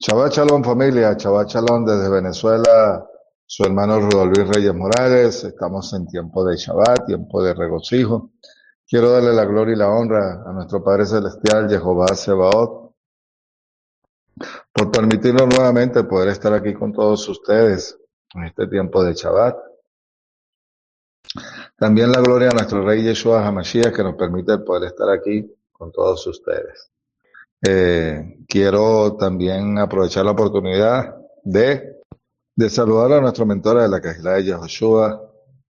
Shabbat Shalom familia, Shabbat Shalom desde Venezuela, su hermano Rodolfo Reyes Morales. Estamos en tiempo de Shabbat, tiempo de regocijo. Quiero darle la gloria y la honra a nuestro Padre Celestial, Jehová Sebaot, por permitirnos nuevamente poder estar aquí con todos ustedes en este tiempo de Shabbat. También la gloria a nuestro Rey Yeshua HaMashiach, que nos permite poder estar aquí con todos ustedes. Quiero también aprovechar la oportunidad de saludar a nuestro mentor de la Kehilá de Yahushua,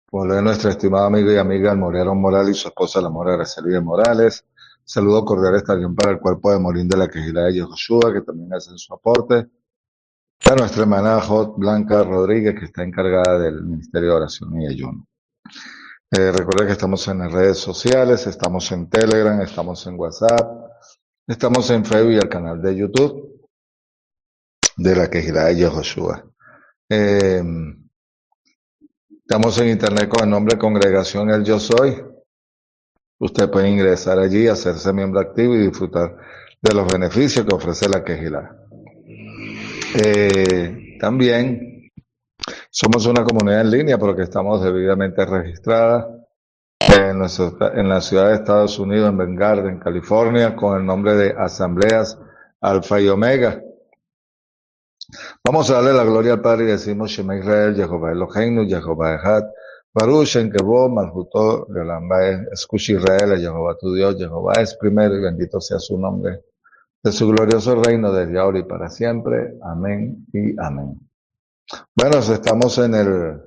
por nuestra estimada amiga y amiga Almorero Morales y su esposa la Mora Araceli Morales. Saludos cordiales también para el cuerpo de Morín de la Kehilá de Yahushua, que también hacen su aporte. A nuestra hermana Jot Blanca Rodríguez, que está encargada del Ministerio de Oración y Ayuno. Recuerden que estamos en las redes sociales, estamos en Telegram, estamos en WhatsApp, estamos en Facebook y el canal de YouTube de la Kehilá de Yahushua. Estamos en internet con el nombre Congregación El Yo Soy. Usted puede ingresar allí, hacerse miembro activo y disfrutar de los beneficios que ofrece la Kehilá. También somos una comunidad en línea porque estamos debidamente registradas en la ciudad de Estados Unidos, en Bend Garden, California, con el nombre de Asambleas Alfa y Omega. Vamos a darle la gloria al Padre y decimos Shema Israel, Jehová Eloheinu, Jehová Echad, Baruch Shem Kevod, Malchuto, escucha Israel, Jehová tu Dios, Jehová es primero y bendito sea su nombre, de su glorioso reino desde ahora y para siempre. Amén y amén. Bueno, estamos en el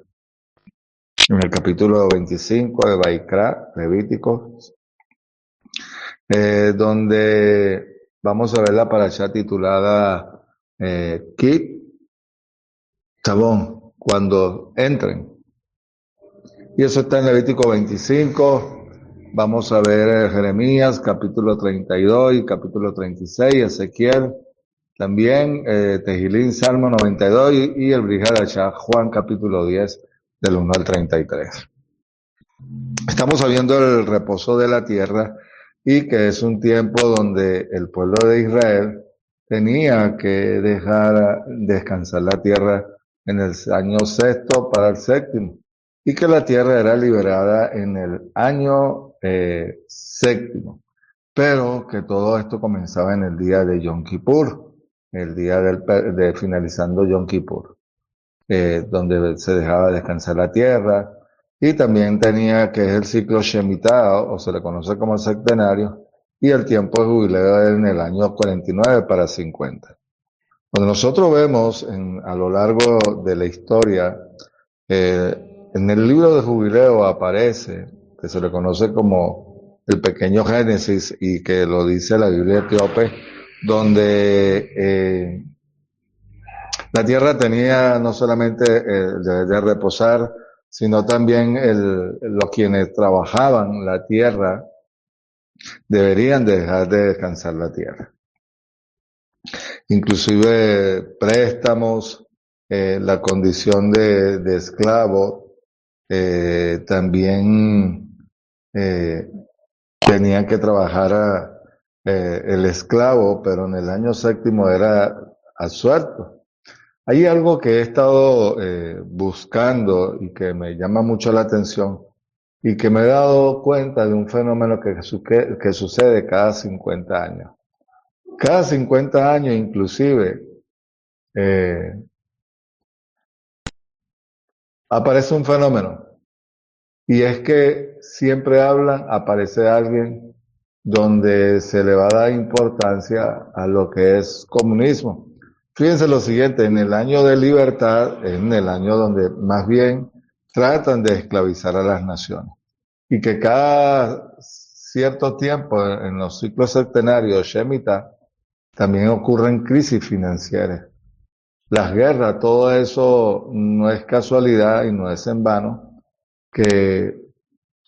capítulo 25 de Vaikra, Levítico, donde vamos a ver la parashá titulada Kit Chabón, cuando entren. Y eso está en Levítico 25. Vamos a ver Jeremías, capítulo 32 y capítulo 36, Ezequiel, también Tejilín, Salmo 92 y el Brihad Ashah, Juan, capítulo 10, del 1 al 33. Estamos viendo el reposo de la tierra y que es un tiempo donde el pueblo de Israel tenía que dejar descansar la tierra en el año sexto para el séptimo, y que la tierra era liberada en el año séptimo, pero que todo esto comenzaba en el día de Yom Kippur, el día de finalizando Yom Kippur, donde se dejaba descansar la tierra, y también tenía que es el ciclo Shemitah, o se le conoce como el septenario, y el tiempo de jubileo en el año 49 para 50. Cuando nosotros vemos a lo largo de la historia, en el libro de jubileo aparece, que se le conoce como el pequeño Génesis, y que lo dice la Biblia etíope, donde la tierra tenía no solamente el deber de reposar, sino también los quienes trabajaban la tierra deberían dejar de descansar la tierra. Inclusive préstamos, la condición de esclavo, también tenían que trabajar el esclavo, pero en el año séptimo era absuelto. Hay algo que he estado buscando y que me llama mucho la atención, y que me he dado cuenta de un fenómeno que sucede cada 50 años. Cada 50 años inclusive aparece un fenómeno, y es que siempre aparece alguien donde se le va a dar importancia a lo que es comunismo. Fíjense lo siguiente, en el año de libertad, en el año donde más bien tratan de esclavizar a las naciones, y que cada cierto tiempo en los ciclos septenarios Shemitah también ocurren crisis financieras. Las guerras, todo eso no es casualidad y no es en vano que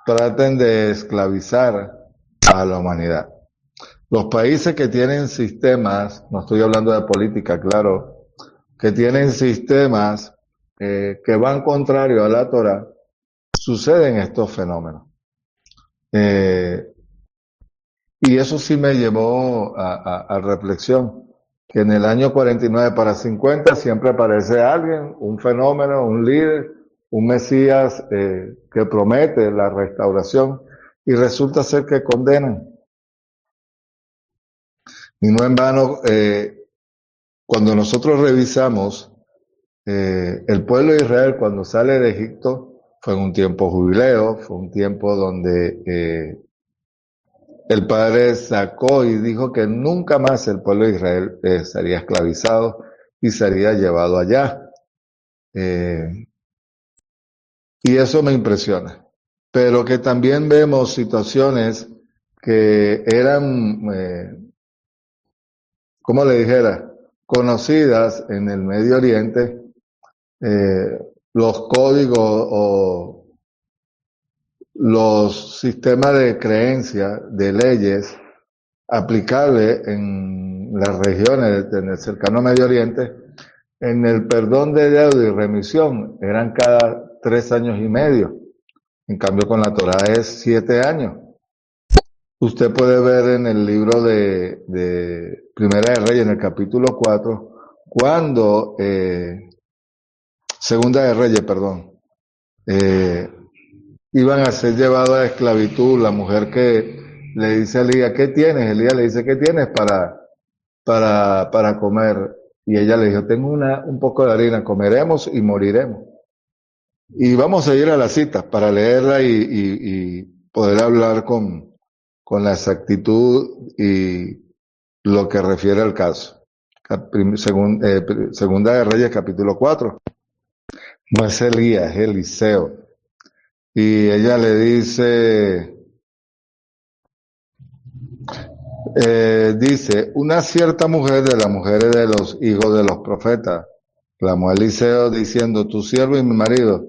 traten de esclavizar a la humanidad. Los países que tienen sistemas, no estoy hablando de política, claro, que tienen sistemas que van contrario a la Torah, suceden estos fenómenos. Y eso sí me llevó a reflexión, que en el año 49 para 50 siempre aparece alguien, un fenómeno, un líder, un Mesías que promete la restauración y resulta ser que condenan. Y no en vano, cuando nosotros revisamos el pueblo de Israel cuando sale de Egipto, fue en un tiempo jubileo, fue un tiempo donde el Padre sacó y dijo que nunca más el pueblo de Israel sería esclavizado y sería llevado allá. Y eso me impresiona. Pero que también vemos situaciones que eran, como le dijera, conocidas en el Medio Oriente, los códigos o los sistemas de creencia, de leyes aplicables en las regiones del cercano Medio Oriente, en el perdón de deuda y remisión eran cada 3 años y medio. En cambio con la Torá es 7 años. Usted puede ver en el libro de Primera de Reyes, en el capítulo 4, cuando, Segunda de Reyes, perdón, eh, iban a ser llevados a esclavitud, la mujer que le dice a Elías, ¿qué tienes? Elías le dice, ¿qué tienes para comer? Y ella le dijo, tengo un poco de harina, comeremos y moriremos. Y vamos a ir a la cita para leerla y poder hablar con la exactitud y lo que refiere al caso. Segunda de Reyes, capítulo 4. No es Elías, es Eliseo. Y ella le dice, dice, una cierta mujer de las mujeres de los hijos de los profetas, clamó a Eliseo diciendo, tu siervo y mi marido,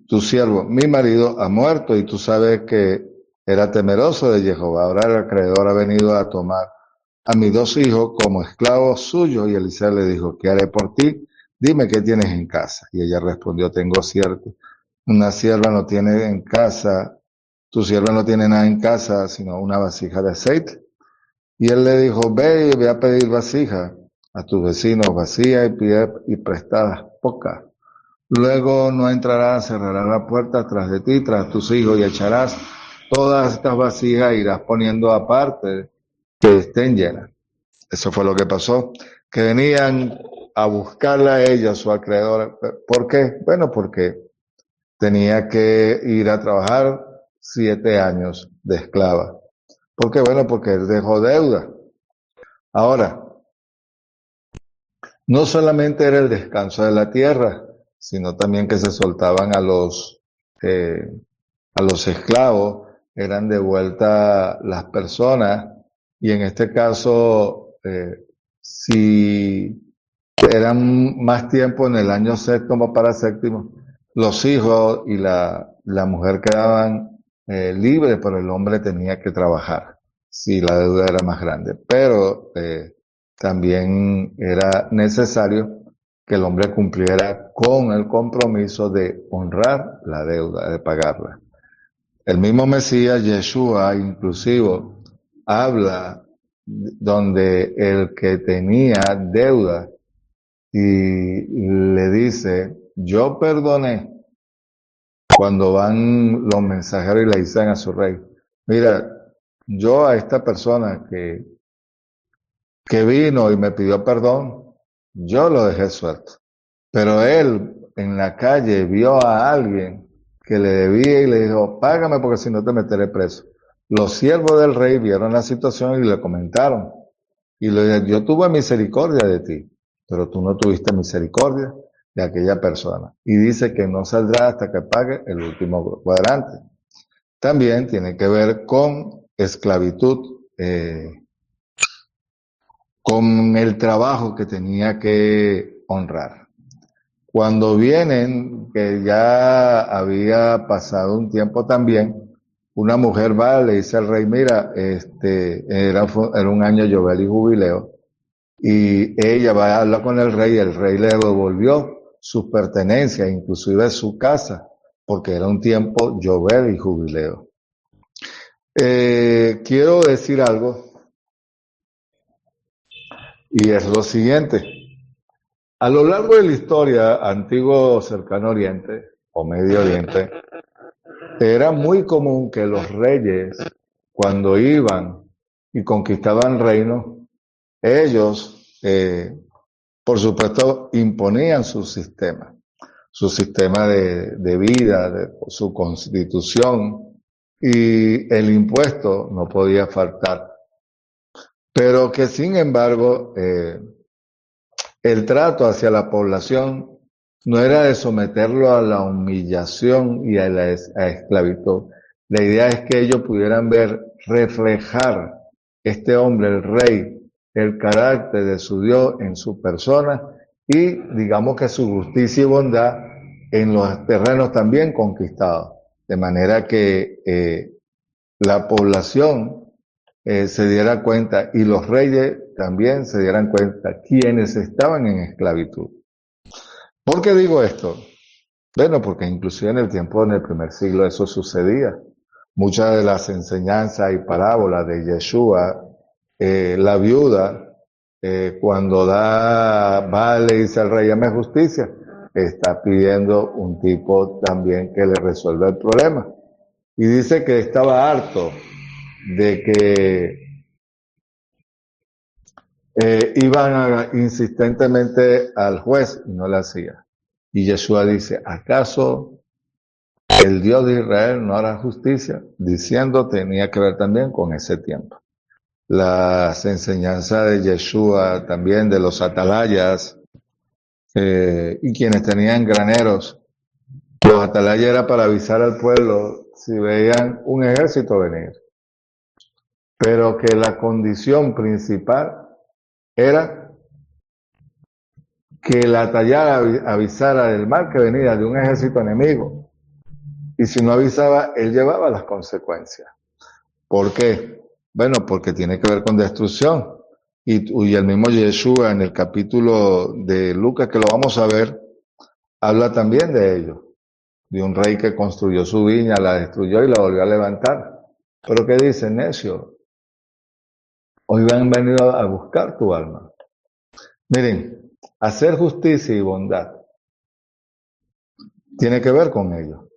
tu siervo, mi marido ha muerto y tú sabes que era temeroso de Jehová. Ahora el acreedor ha venido a tomar a mis 2 hijos como esclavos suyos. Y Eliseo le dijo, ¿qué haré por ti? Dime qué tienes en casa. Y ella respondió, tengo cierto. Una sierva no tiene en casa, tu sierva no tiene nada en casa, sino una vasija de aceite. Y él le dijo, ve a pedir vasija a tus vecinos vacía y pide y prestadas pocas. Luego no entrarás, cerrarás la puerta tras de ti, tras tus hijos, y echarás todas estas vasijas, irás poniendo aparte que estén llenas. Eso fue lo que pasó, que venían a buscarla a ella, su acreedora. ¿Por qué? Bueno, porque tenía que ir a trabajar 7 años de esclava. ¿Por qué? Bueno, porque él dejó deuda. Ahora, no solamente era el descanso de la tierra, sino también que se soltaban eh, a los esclavos, eran de vuelta las personas, y en este caso, si eran más tiempo en el año séptimo para séptimo, los hijos y la mujer quedaban libres, pero el hombre tenía que trabajar, si la deuda era más grande. Pero también era necesario que el hombre cumpliera con el compromiso de honrar la deuda, de pagarla. El mismo Mesías, Yeshua, inclusive, habla donde el que tenía deuda y le dice, yo perdoné, cuando van los mensajeros y le dicen a su rey, mira, yo a esta persona que vino y me pidió perdón, yo lo dejé suelto. Pero él en la calle vio a alguien que le debía y le dijo, págame porque si no te meteré preso. Los siervos del rey vieron la situación y le comentaron. Y le dijeron, yo tuve misericordia de ti, pero tú no tuviste misericordia de aquella persona. Y dice que no saldrá hasta que pague el último cuadrante. También tiene que ver con esclavitud, con el trabajo que tenía que honrar. Cuando vienen, que ya había pasado un tiempo también, una mujer va, le dice al rey, mira, era un año Yobel y jubileo, y ella va a hablar con el rey le devolvió sus pertenencias, inclusive su casa, porque era un tiempo Yobel y jubileo. Quiero decir algo. Y es lo siguiente. A lo largo de la historia, antiguo cercano oriente o Medio Oriente, era muy común que los reyes, cuando iban y conquistaban reinos, ellos, por supuesto, imponían su sistema de vida, su constitución, y el impuesto no podía faltar. Pero que sin embargo, el trato hacia la población no era de someterlo a la humillación y a la esclavitud. La idea es que ellos pudieran ver reflejar este hombre, el rey, el carácter de su Dios en su persona y digamos que su justicia y bondad en los terrenos también conquistados. De manera que la población se diera cuenta y los reyes también se dieran cuenta quienes estaban en esclavitud. ¿Por qué digo esto? Bueno, porque inclusive en el tiempo, en el primer siglo, eso sucedía. Muchas de las enseñanzas y parábolas de Yeshua, la viuda, cuando va, le dice al rey, dame justicia, está pidiendo un tipo también que le resuelva el problema. Y dice que estaba harto de que iban insistentemente al juez y no lo hacía. Y Yeshua dice, ¿acaso el Dios de Israel no hará justicia? Diciendo tenía que ver también con ese tiempo. Las enseñanzas de Yeshua, también de los atalayas, y quienes tenían graneros. Los atalayas era para avisar al pueblo si veían un ejército venir. Pero que la condición principal era que el atalaya avisara del mal que venía de un ejército enemigo. Y si no avisaba, él llevaba las consecuencias. ¿Por qué? Bueno, porque tiene que ver con destrucción. Y el mismo Yeshua en el capítulo de Lucas, que lo vamos a ver, habla también de ello. De un rey que construyó su viña, la destruyó y la volvió a levantar. Pero ¿qué dice, necio? Hoy han venido a buscar tu alma. Miren, hacer justicia y bondad tiene que ver con ello.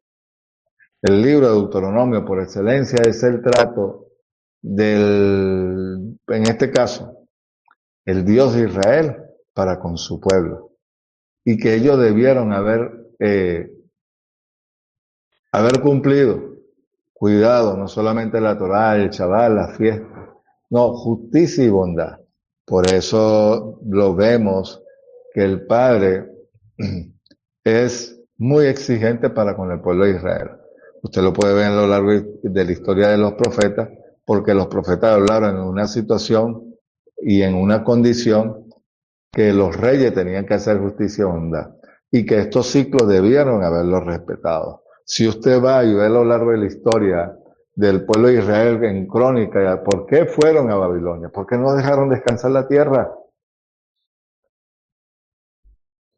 El libro de Deuteronomio, por excelencia, es el trato en este caso, el Dios de Israel para con su pueblo. Y que ellos debieron haber cumplido. Cuidado, no solamente la Torá, el Shabbat, la fiesta. No, justicia y bondad. Por eso lo vemos que el Padre es muy exigente para con el pueblo de Israel. Usted lo puede ver a lo largo de la historia de los profetas, porque los profetas hablaron en una situación y en una condición que los reyes tenían que hacer justicia y bondad, y que estos ciclos debieron haberlos respetado. Si usted va y ve a lo largo de la historia del pueblo de Israel en crónica, ¿por qué fueron a Babilonia? ¿Por qué no dejaron descansar la tierra?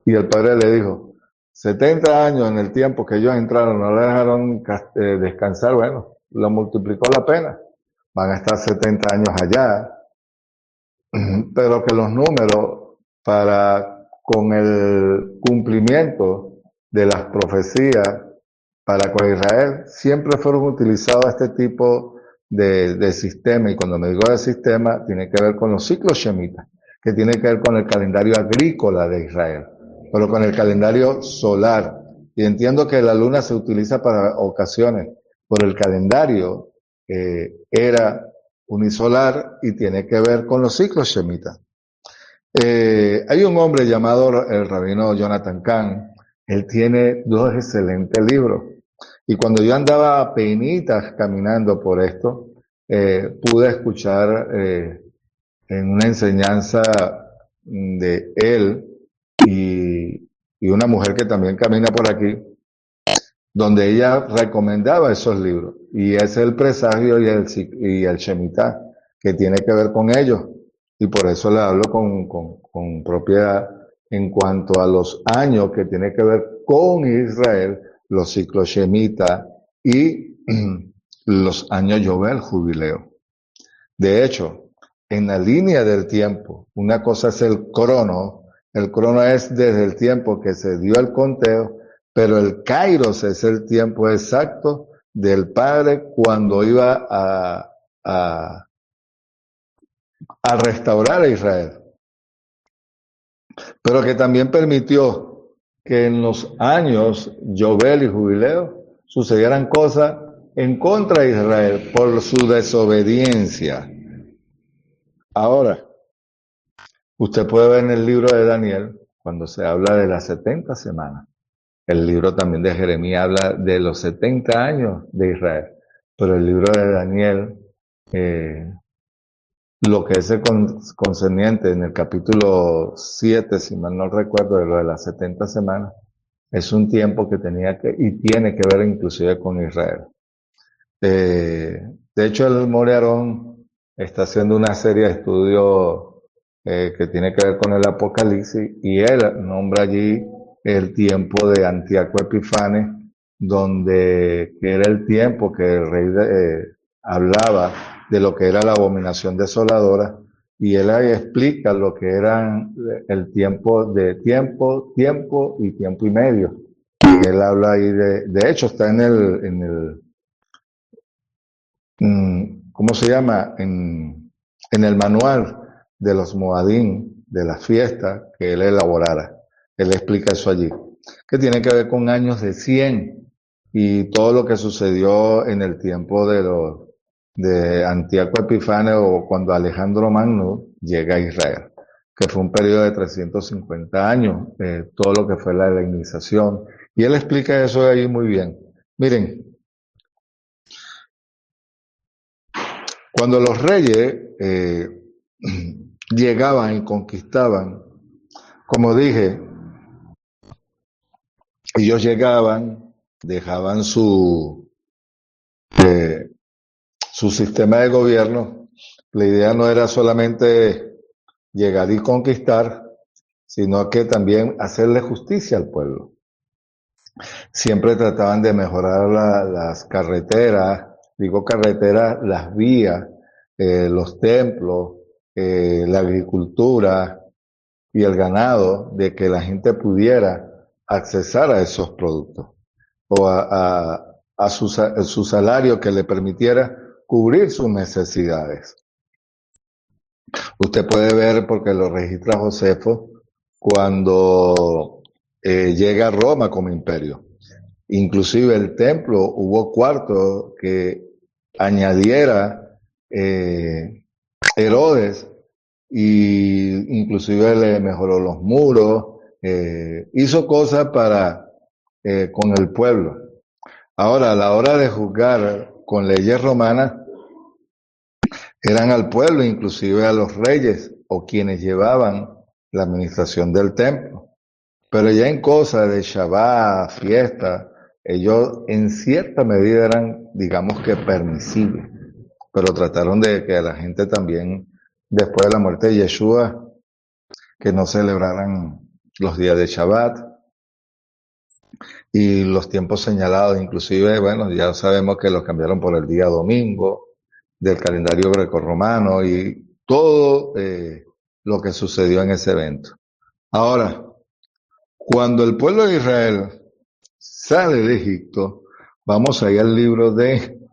Y el padre le dijo, 70 años en el tiempo que ellos entraron, no le dejaron descansar, bueno, lo multiplicó la pena. Van a estar 70 años allá, pero que los números con el cumplimiento de las profecías para con Israel siempre fueron utilizados este tipo de sistema. Y cuando me digo de sistema, tiene que ver con los ciclos shemitas, que tiene que ver con el calendario agrícola de Israel, pero con el calendario solar. Y entiendo que la luna se utiliza para ocasiones, pero el calendario era unisolar y tiene que ver con los ciclos shemitas. Hay un hombre llamado el rabino Jonathan Cahn. Él tiene dos excelentes libros. Y cuando yo andaba a penitas caminando por esto, pude escuchar en una enseñanza de él y una mujer que también camina por aquí, donde ella recomendaba esos libros. Y es el presagio y el Shemitah, que tiene que ver con ellos. Y por eso le hablo con propiedad en cuanto a los años que tiene que ver con Israel, los ciclos Shemitah y los años Yobel, jubileo. De hecho, en la línea del tiempo. Una cosa es el crono es desde el tiempo que se dio el conteo, pero el kairos es el tiempo exacto del Padre cuando iba a restaurar a Israel. Pero que también permitió que en los años Yobel y Jubileo sucedieran cosas en contra de Israel por su desobediencia. Ahora, usted puede ver en el libro de Daniel, cuando se habla de las 70 semanas, el libro también de Jeremías habla de los 70 años de Israel, pero el libro de Daniel, lo que es concerniente en el capítulo 7, si mal no recuerdo, de lo de las 70 semanas, es un tiempo que tenía que, y tiene que ver inclusive con Israel. De hecho, el More Aarón está haciendo una serie de estudios que tiene que ver con el Apocalipsis y él nombra allí el tiempo de Antíoco Epifanes, donde que era el tiempo que el rey hablaba de lo que era la abominación desoladora y él ahí explica lo que eran el tiempo de tiempo y tiempo y medio. Y él habla ahí de hecho está en el ¿cómo se llama? En el manual de los Moadim, de la fiesta que él elaborara. Él explica eso allí, que tiene que ver con años de 100 y todo lo que sucedió en el tiempo de Antíoco Epifanes o cuando Alejandro Magno llega a Israel, que fue un periodo de 350 años, todo lo que fue la helenización. Y él explica eso ahí muy bien. Miren, cuando los reyes llegaban y conquistaban, como dije, ellos llegaban, dejaban su sistema de gobierno. La idea no era solamente llegar y conquistar, sino que también hacerle justicia al pueblo. Siempre trataban de mejorar las carreteras, digo carreteras, las vías, los templos, la agricultura y el ganado, de que la gente pudiera accesar a esos productos o a su salario que le permitiera cubrir sus necesidades. Usted puede ver, porque lo registra Josefo, cuando llega a Roma como imperio. Inclusive el templo hubo cuarto que añadiera Herodes y inclusive le mejoró los muros, hizo cosas para con el pueblo. Ahora, a la hora de juzgar con leyes romanas, eran al pueblo, inclusive a los reyes o quienes llevaban la administración del templo. Pero ya en cosas de Shabbat, fiesta, ellos en cierta medida eran, digamos que permisibles, pero trataron de que a la gente también, después de la muerte de Yeshua, que no celebraran los días de Shabbat y los tiempos señalados, inclusive, bueno, ya sabemos que los cambiaron por el día domingo del calendario grecorromano y todo lo que sucedió en ese evento. Ahora, cuando el pueblo de Israel sale de Egipto, vamos ahí al libro de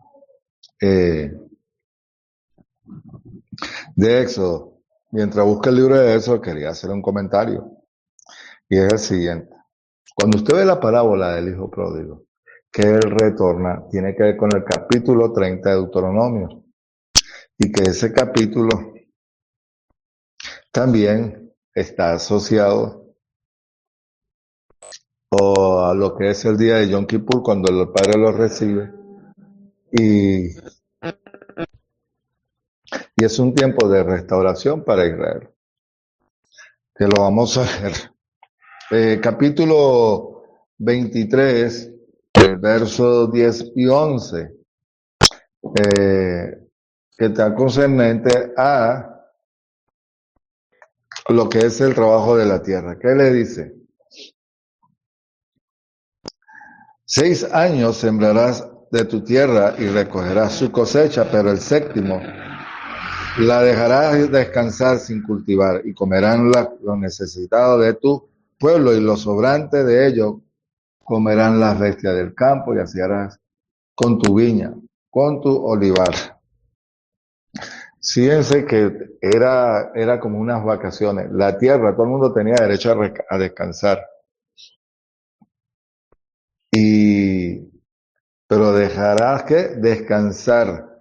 Éxodo. Mientras busca el libro de Éxodo, quería hacer un comentario. Y es el siguiente. Cuando usted ve la parábola del hijo pródigo, que él retorna, tiene que ver con el capítulo 30 de Deuteronomio. Y que ese capítulo también está asociado a lo que es el día de Yom Kippur, cuando el Padre lo recibe. Y es un tiempo de restauración para Israel, que lo vamos a ver. Capítulo 23, versos 10 y 11, que está concernente a lo que es el trabajo de la tierra. ¿Qué le dice? 6 años sembrarás de tu tierra y recogerás su cosecha, pero el séptimo La dejarás descansar sin cultivar y comerán los necesitados de tu pueblo y los sobrantes de ellos comerán las bestias del campo y así harás con tu viña, con tu olivar. Fíjense que era como unas vacaciones. La tierra, todo el mundo tenía derecho a descansar. Y, pero dejarás que descansar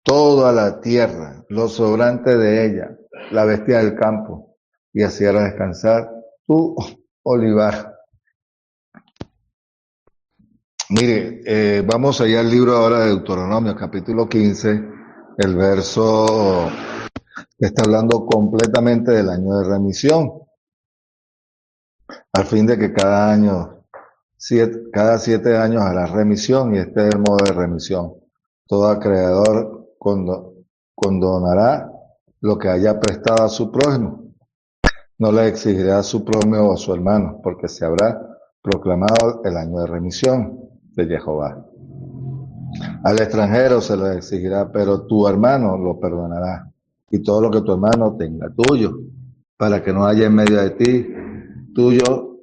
toda la tierra, los sobrantes de ella, la bestia del campo, y así harás descansar tu olivar. Mire, vamos allá al libro ahora de Deuteronomio, capítulo 15, el verso que está hablando completamente del año de remisión, al fin de que cada 7 años hará remisión, y este es el modo de remisión. Todo acreedor condonará lo que haya prestado a su prójimo. No le exigirá a su prójimo o a su hermano, porque se habrá proclamado el año de remisión de Jehová. Al extranjero se le exigirá, pero tu hermano lo perdonará, y todo lo que tu hermano tenga tuyo, para que no haya en medio de ti tuyo,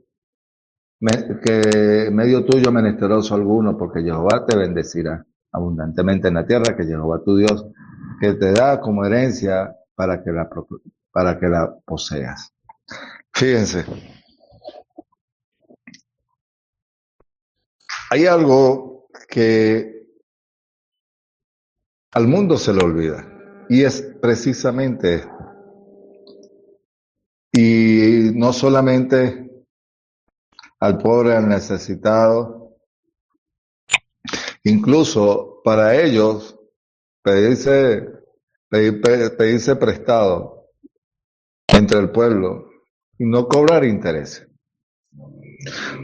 que medio tuyo menesteroso alguno, porque Jehová te bendecirá abundantemente en la tierra que Jehová tu Dios, que te da como herencia para que la poseas. Fíjense, hay algo que al mundo se le olvida, y es precisamente esto. Y no solamente al pobre, al necesitado, incluso para ellos pedirse prestado entre el pueblo y no cobrar interés.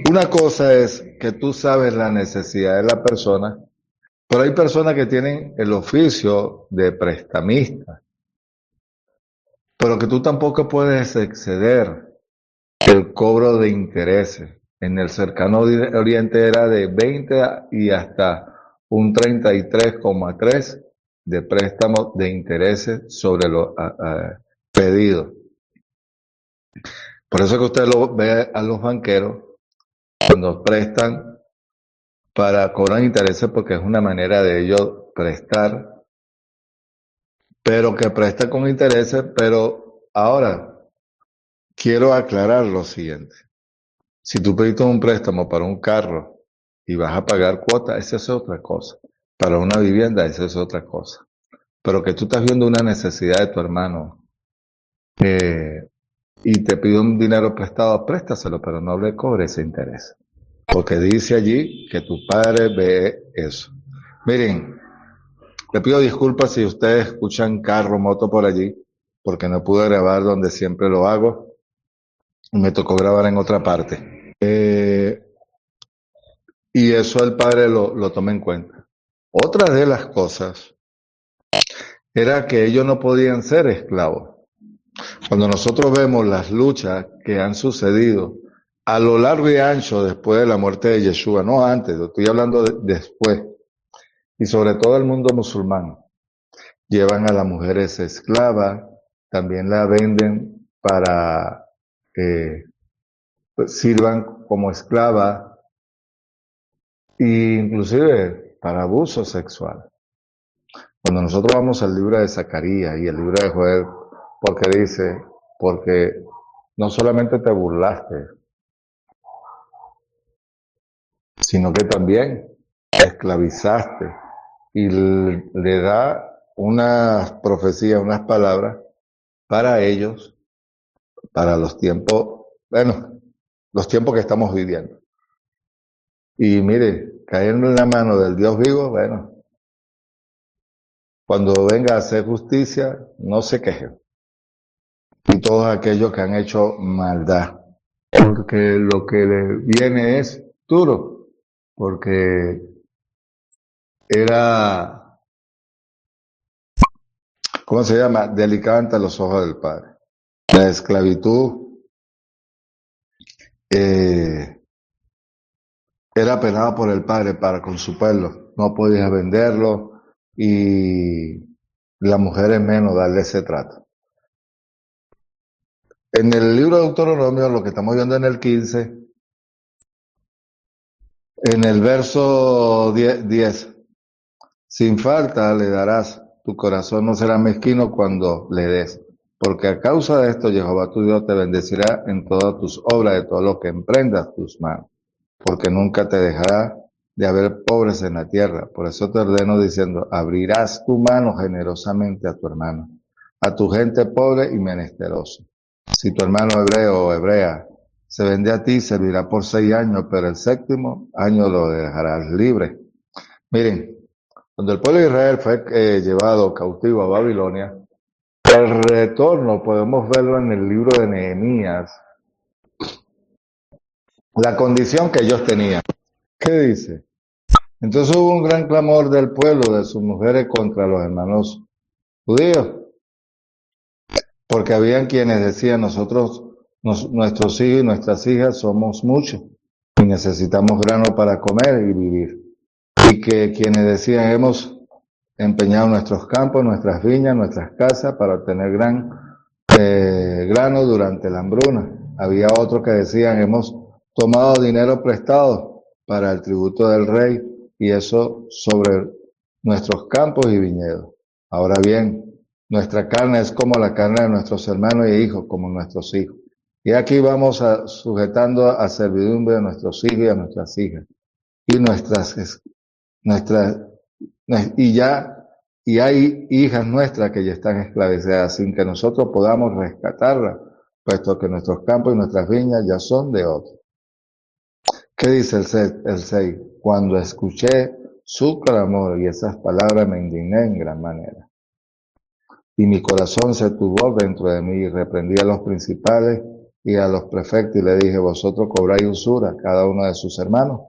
Una cosa es que tú sabes la necesidad de la persona, pero hay personas que tienen el oficio de prestamista, pero que tú tampoco puedes exceder el cobro de intereses. En el cercano oriente era de 20 y hasta un 33,3 de préstamos de intereses sobre los pedidos. Por eso que usted lo ve a los banqueros cuando prestan para cobrar intereses, porque es una manera de ellos prestar, pero que prestan con intereses. Pero ahora quiero aclarar lo siguiente. Si tú pediste un préstamo para un carro y vas a pagar cuota, esa es otra cosa. Para una vivienda, esa es otra cosa. Pero que tú estás viendo una necesidad de tu hermano y te pide un dinero prestado, préstaselo, pero no le cobres ese interés. Porque dice allí que tu padre ve eso. Miren, le pido disculpas si ustedes escuchan carro, moto por allí, porque no pude grabar donde siempre lo hago. Me tocó grabar en otra parte. Y eso el padre lo toma en cuenta. Otra de las cosas era que ellos no podían ser esclavos. Cuando nosotros vemos las luchas que han sucedido a lo largo y ancho después de la muerte de Yeshua, no antes, estoy hablando después, y sobre todo el mundo musulmán, llevan a las mujeres esclavas, también la venden para pues, sirvan como esclavas, e inclusive para abuso sexual. Cuando nosotros vamos al libro de Zacarías y el libro de Joel, porque dice, porque no solamente te burlaste, sino que también esclavizaste, y le da unas profecías, unas palabras para ellos, para los tiempos, bueno, los tiempos que estamos viviendo. Y mire, caer en la mano del Dios vivo, bueno, cuando venga a hacer justicia, no se quejen. Y todos aquellos que han hecho maldad, porque lo que le viene es duro, porque era, ¿cómo se llama? Delicada ante los ojos del Padre. La esclavitud eh, era penada por el Padre para con su pueblo. No podías venderlo, y La mujer es menos, darle ese trato. En el libro de Deuteronomio, lo que estamos viendo en el 15, en el verso 10, sin falta le darás, tu corazón no será mezquino cuando le des, porque a causa de esto Jehová tu Dios te bendecirá en todas tus obras, de todo lo que emprendas tus manos, porque nunca te dejará de haber pobres en la tierra. Por eso te ordeno diciendo, abrirás tu mano generosamente a tu hermano, a tu gente pobre y menesterosa. Si tu hermano hebreo o hebrea se vende a ti, servirá por 6 años, pero el séptimo año lo dejarás libre. Miren, cuando el pueblo de Israel fue llevado cautivo a Babilonia, el retorno podemos verlo en el libro de Nehemías, la condición que ellos tenían. ¿Qué dice? Entonces hubo un gran clamor del pueblo, de sus mujeres, contra los hermanos judíos, porque habían quienes decían, nosotros, nuestros hijos y nuestras hijas somos muchos y necesitamos grano para comer y vivir. Y que quienes decían, hemos empeñado nuestros campos, nuestras viñas, nuestras casas para obtener grano durante la hambruna. Había otros que decían, hemos tomado dinero prestado para el tributo del rey y eso sobre nuestros campos y viñedos. Ahora bien, nuestra carne es como la carne de nuestros hermanos y hijos, como nuestros hijos. Y aquí vamos sujetando a servidumbre a nuestros hijos y a nuestras hijas. Y y hay hijas nuestras que ya están esclavizadas sin que nosotros podamos rescatarlas, puesto que nuestros campos y nuestras viñas ya son de otros. ¿Qué dice el 6? Cuando escuché su clamor y esas palabras me indigné en gran manera. Y mi corazón se turbó dentro de mí y reprendí a los principales y a los prefectos y le dije, vosotros cobráis usura cada uno de sus hermanos.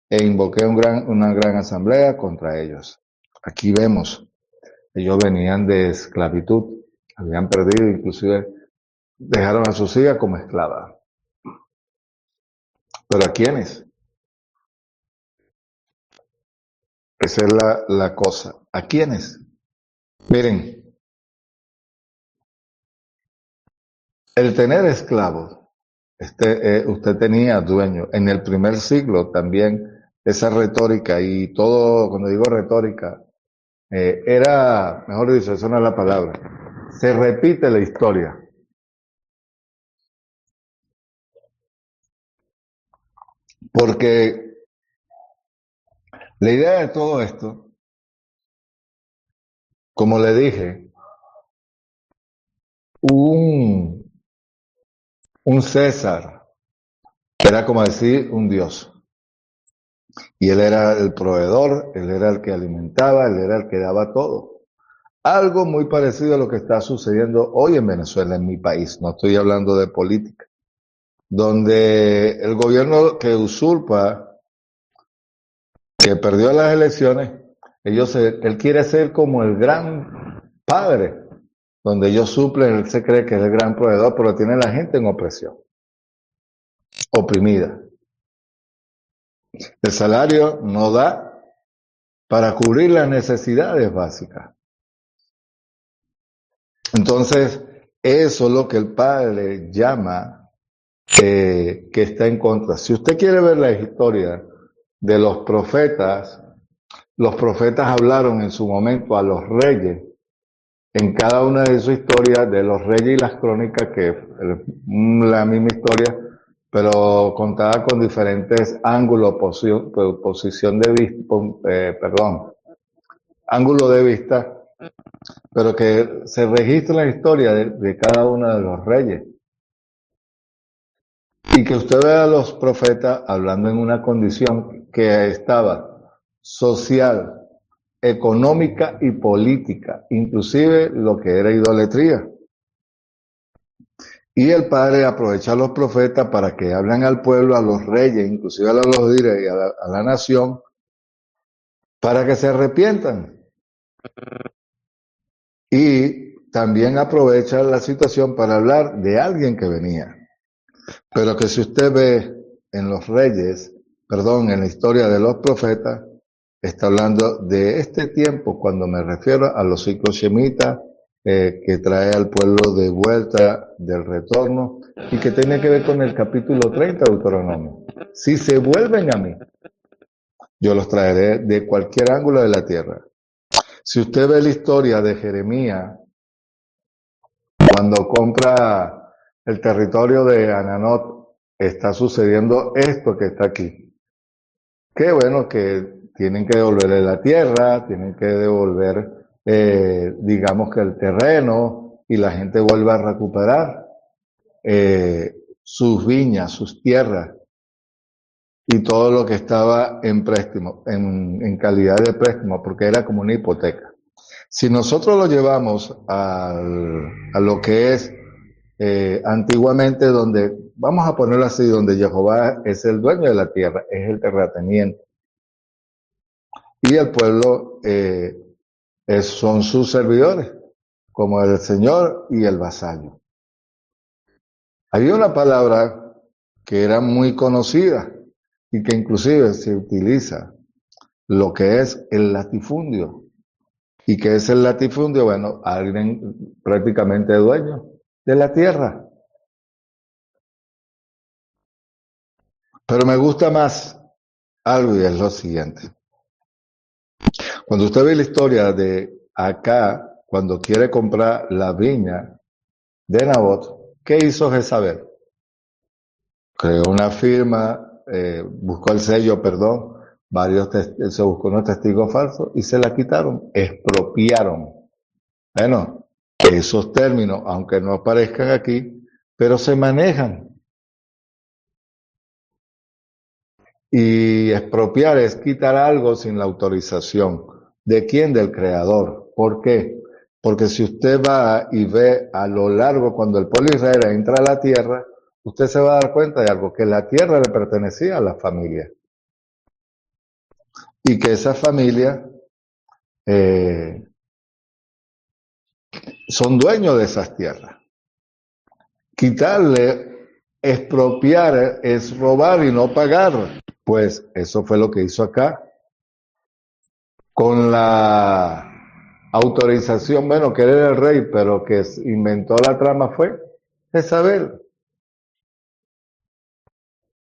E invoqué una gran asamblea contra ellos. Aquí vemos, ellos venían de esclavitud, habían perdido, inclusive dejaron a sus hijas como esclavas. ¿Pero a quiénes? Esa es la cosa. ¿A quiénes? Miren, el tener esclavos, usted tenía dueño. En el primer siglo también esa retórica y todo, cuando digo retórica, era, mejor dicho, esa no es la palabra, se repite la historia. Porque la idea de todo esto, como le dije, un César era como decir un dios. Y él era el proveedor, él era el que alimentaba, él era el que daba todo. Algo muy parecido a lo que está sucediendo hoy en Venezuela, en mi país. No estoy hablando de política. Donde el gobierno que usurpa, que perdió las elecciones, él quiere ser como el gran padre, donde ellos suplen, él se cree que es el gran proveedor, pero tiene la gente en opresión, oprimida. El salario no da para cubrir las necesidades básicas. Entonces, eso es lo que el Padre llama que está en contra. Si usted quiere ver la historia de los profetas hablaron en su momento a los reyes, en cada una de sus historias, de los reyes y las crónicas, que es la misma historia, pero contada con diferentes ángulos, posición de vista, ángulo de vista, pero que se registra la historia de cada uno de los reyes. Y que usted vea a los profetas hablando en una condición que estaba social, económica y política, inclusive lo que era idolatría. Y el Padre aprovecha a los profetas para que hablen al pueblo, a los reyes, inclusive a los líderes y a la nación, para que se arrepientan. Y también aprovecha la situación para hablar de alguien que venía. Pero que si usted ve en los reyes, en la historia de los profetas, está hablando de este tiempo cuando me refiero a los ciclos shemitas que trae al pueblo de vuelta del retorno y que tiene que ver con el capítulo 30 de Deuteronomio. Si se vuelven a mí, yo los traeré de cualquier ángulo de la tierra. Si usted ve la historia de Jeremías, cuando compra el territorio de Ananot, está sucediendo esto que está aquí. Qué bueno que tienen que devolverle la tierra, tienen que devolver, digamos que el terreno, y la gente vuelve a recuperar sus viñas, sus tierras, y todo lo que estaba en préstamo, en calidad de préstamo, porque era como una hipoteca. Si nosotros lo llevamos a lo que es antiguamente, donde, vamos a ponerlo así, donde Jehová es el dueño de la tierra, es el terrateniente, y el pueblo son sus servidores, como el Señor y el vasallo. Había una palabra que era muy conocida y que inclusive se utiliza, lo que es el latifundio. ¿Y qué es el latifundio? Bueno, alguien prácticamente dueño de la tierra. Pero me gusta más algo y es lo siguiente. Cuando usted ve la historia de acá, cuando quiere comprar la viña de Nabot, ¿qué hizo Jezabel? Creó una firma, buscó el sello, perdón, se buscó unos testigos falsos y se la quitaron, expropiaron. Bueno, esos términos, aunque no aparezcan aquí, pero se manejan. Y expropiar es quitar algo sin la autorización. ¿De quién? Del creador. ¿Por qué? Porque si usted va y ve a lo largo, cuando el pueblo de Israel entra a la tierra, usted se va a dar cuenta de algo, que la tierra le pertenecía a la familia. Y que esa familia son dueños de esas tierras. Quitarle, expropiar es robar y no pagar. Pues eso fue lo que hizo acá. Con la autorización, bueno, que era el rey, pero que inventó la trama fue Jezabel.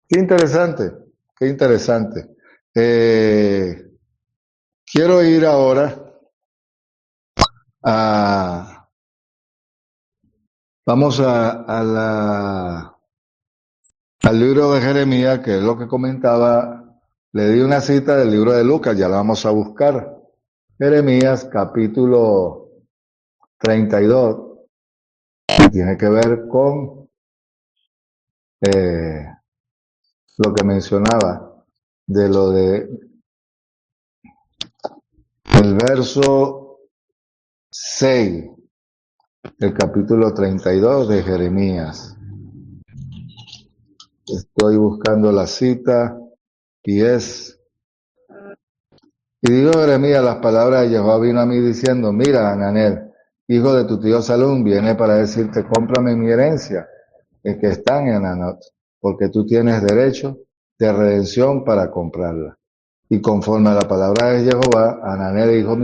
Qué interesante, qué interesante. Quiero ir ahora a, vamos al libro de Jeremías, que es lo que comentaba. Le di una cita del libro de Lucas, ya la vamos a buscar. Jeremías capítulo 32, que tiene que ver con lo que mencionaba, de lo de el verso 6 del capítulo 32 de Jeremías. Estoy buscando la cita y es: y dijo Jeremías las palabras de Jehová vino a mí diciendo, mira, Hananel, hijo de tu tío Salum, viene para decirte, cómprame mi herencia, que está en Ananot, porque tú tienes derecho de redención para comprarla. Y conforme a la palabra de Jehová, Hananel, hijo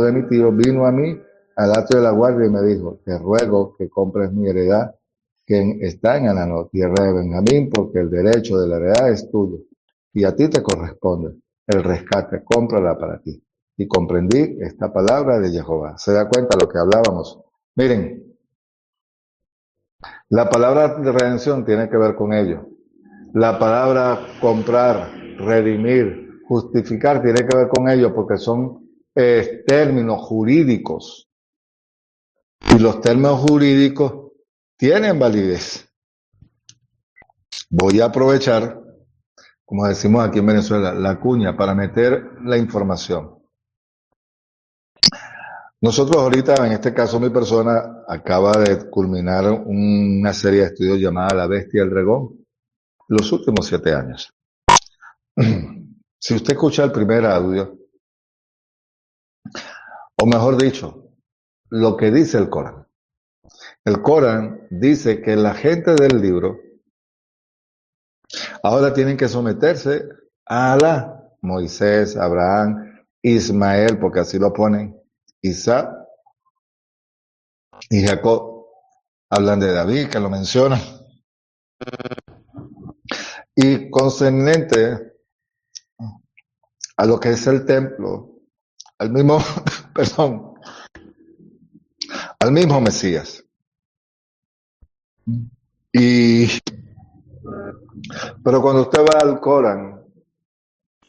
de mi tío, vino a mí al atrio de la guardia y me dijo, te ruego que compres mi heredad, que está en Ananot, tierra de Benjamín, porque el derecho de la heredad es tuyo, y a ti te corresponde el rescate, cómprala para ti. Y comprendí esta palabra de Jehová. ¿Se da cuenta lo que hablábamos? Miren, la palabra de redención tiene que ver con ello. La palabra comprar, redimir, justificar tiene que ver con ello porque son términos jurídicos. Y los términos jurídicos tienen validez. Voy a aprovechar, como decimos aquí en Venezuela, la cuña para meter la información. Nosotros ahorita, en este caso mi persona, acaba de culminar una serie de estudios llamada La Bestia y el Dragón, los últimos 7 años. Si usted escucha el primer audio, o mejor dicho, lo que dice el Corán. El Corán dice que la gente del libro ahora tienen que someterse a Alá. Moisés, Abraham, Ismael, porque así lo ponen, Isaac y Jacob. Hablan de David, que lo menciona. Y concerniente a lo que es el templo, al mismo, perdón, al mismo Mesías. Pero cuando usted va al Corán,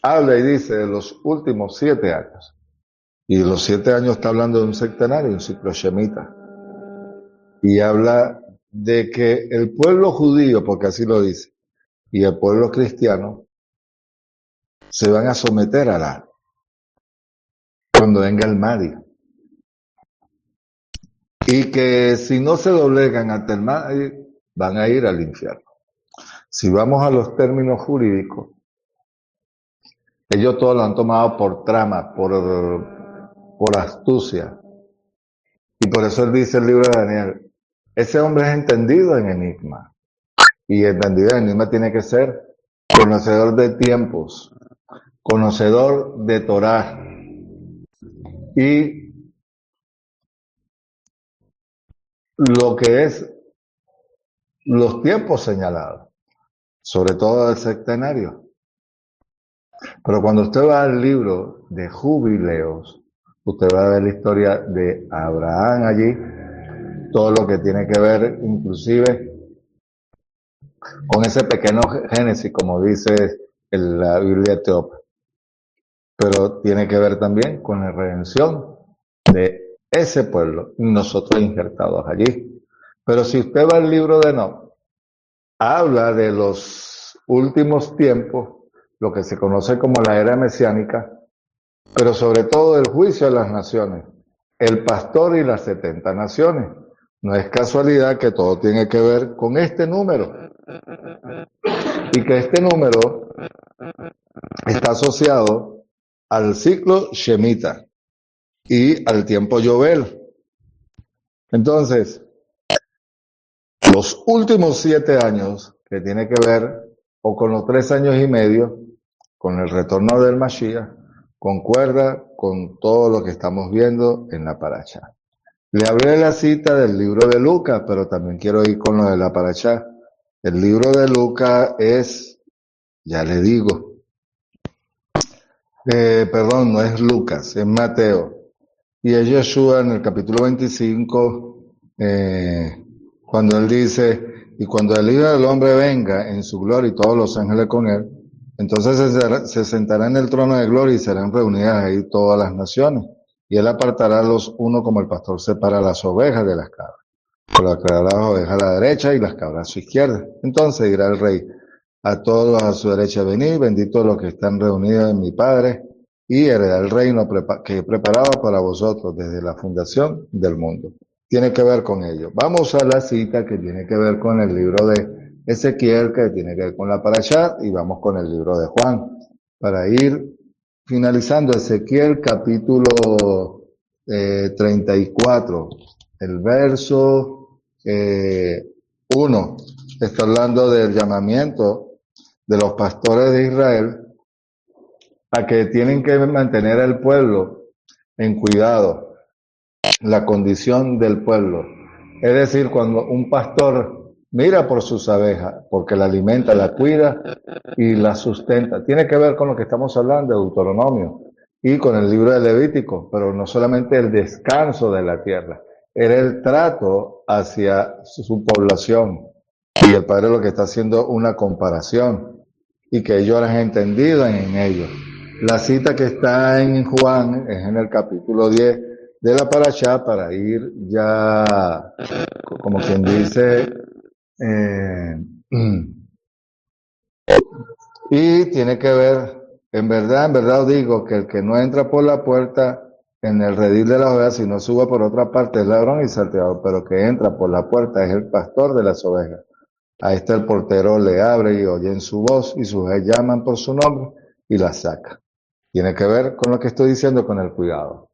habla y dice de los últimos 7 años. Y los 7 años está hablando de un sectenario, un ciclo shemita. Y habla de que el pueblo judío, porque así lo dice, y el pueblo cristiano se van a someter a la cuando venga el Mahdi. Y que si no se doblegan ante el Mahdi, van a ir al infierno. Si vamos a los términos jurídicos, ellos todos lo han tomado por trama, por astucia. Y por eso él dice el libro de Daniel, ese hombre es entendido en enigma. Y entendido en enigma tiene que ser conocedor de tiempos, conocedor de Torá. Y lo que es los tiempos señalados, sobre todo del sectenario. Pero cuando usted va al libro de Jubileos, usted va a ver la historia de Abraham allí, todo lo que tiene que ver inclusive con ese pequeño Génesis, como dice la Biblia etíope. Pero tiene que ver también con la redención de ese pueblo y nosotros injertados allí. Pero si usted va al libro de Enoc, habla de los últimos tiempos, lo que se conoce como la era mesiánica, pero sobre todo el juicio de las naciones, el pastor y las 70 naciones. No es casualidad que todo tiene que ver con este número y que este número está asociado al ciclo Shemita y al tiempo Yobel. Entonces, los últimos 7 años, que tiene que ver o con los 3 años y medio, con el retorno del Mashiach, concuerda con todo lo que estamos viendo en la paracha. Le hablé de la cita del libro de Lucas, pero también quiero ir con lo de la paracha. El libro de Lucas es, ya le digo, perdón, no es Lucas, es Mateo. Y es Yeshua en el capítulo 25, cuando él dice, y cuando el Hijo del Hombre venga en su gloria y todos los ángeles con él, entonces se sentará en el trono de gloria y serán reunidas ahí todas las naciones. Y él apartará a los unos como el pastor separa las ovejas de las cabras. Colocará las ovejas a la derecha y las cabras a su izquierda. Entonces dirá el rey a todos a su derecha: venid, benditos los que están reunidos en mi Padre, y heredar el reino que he preparado para vosotros desde la fundación del mundo. Tiene que ver con ello. Vamos a la cita que tiene que ver con el libro de Ezequiel, que tiene que ver con la parashá, y vamos con el libro de Juan, para ir finalizando. Ezequiel capítulo 34, el verso 1, está hablando del llamamiento de los pastores de Israel a que tienen que mantener al pueblo en cuidado, la condición del pueblo. Es decir, cuando un pastor mira por sus abejas, porque la alimenta, la cuida y la sustenta, tiene que ver con lo que estamos hablando de Deuteronomio y con el libro de Levítico, pero no solamente el descanso de la tierra, era el trato hacia su población. Y el Padre lo que está haciendo una comparación y que ellos han entendido en ello. La cita que está en Juan es en el capítulo 10 de la parashá, para ir ya, como quien dice, y tiene que ver, en verdad os digo que el que no entra por la puerta en el redil de las ovejas, sino suba por otra parte, es ladrón y salteador, pero que entra por la puerta es el pastor de las ovejas. A este el portero le abre y oyen su voz, y sus ovejas llaman por su nombre y la saca. Tiene que ver con lo que estoy diciendo, con el cuidado.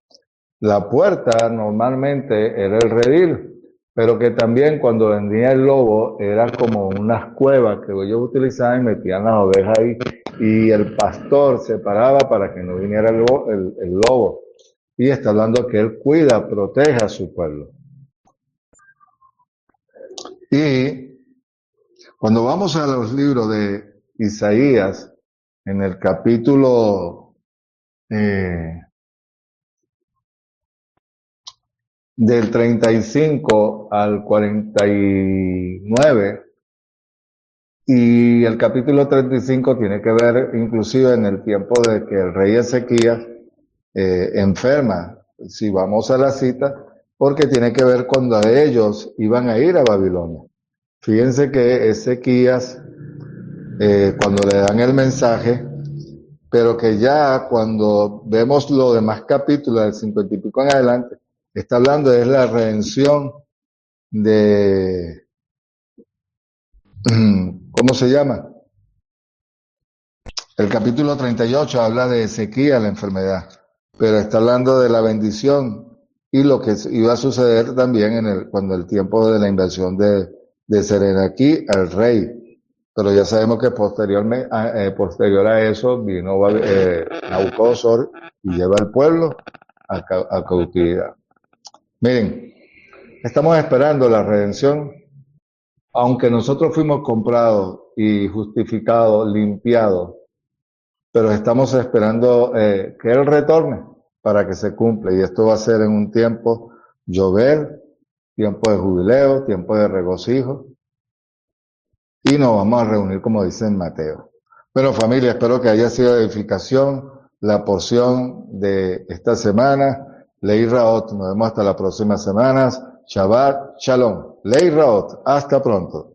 La puerta normalmente era el redil, pero que también cuando venía el lobo era como unas cuevas que ellos utilizaban y metían las ovejas ahí y el pastor se paraba para que no viniera el lobo. Y está hablando que él cuida, protege a su pueblo. Y cuando vamos a los libros de Isaías, en el capítulo del 35 al 49, y el capítulo 35 tiene que ver inclusive en el tiempo de que el rey Ezequías enferma, si vamos a la cita, porque tiene que ver cuando ellos iban a ir a Babilonia. Fíjense que Ezequías, cuando le dan el mensaje, pero que ya cuando vemos los demás capítulos, del 50 y pico en adelante, está hablando de la redención de, ¿cómo se llama? El capítulo 38 habla de Ezequías, la enfermedad, pero está hablando de la bendición y lo que iba a suceder también cuando el tiempo de la invasión de Serenaquí al rey. Pero ya sabemos que posterior a eso vino Nabucodonosor y lleva al pueblo a cautividad. Miren, estamos esperando la redención, aunque nosotros fuimos comprados y justificados, limpiados, pero estamos esperando que Él retorne para que se cumpla. Y esto va a ser en un tiempo llover, tiempo de jubileo, tiempo de regocijo. Y nos vamos a reunir como dice en Mateo. Bueno, familia, espero que haya sido de edificación la porción de esta semana. Ley Raot, nos vemos hasta la próxima semana. Shabbat Shalom. Ley Raot, hasta pronto.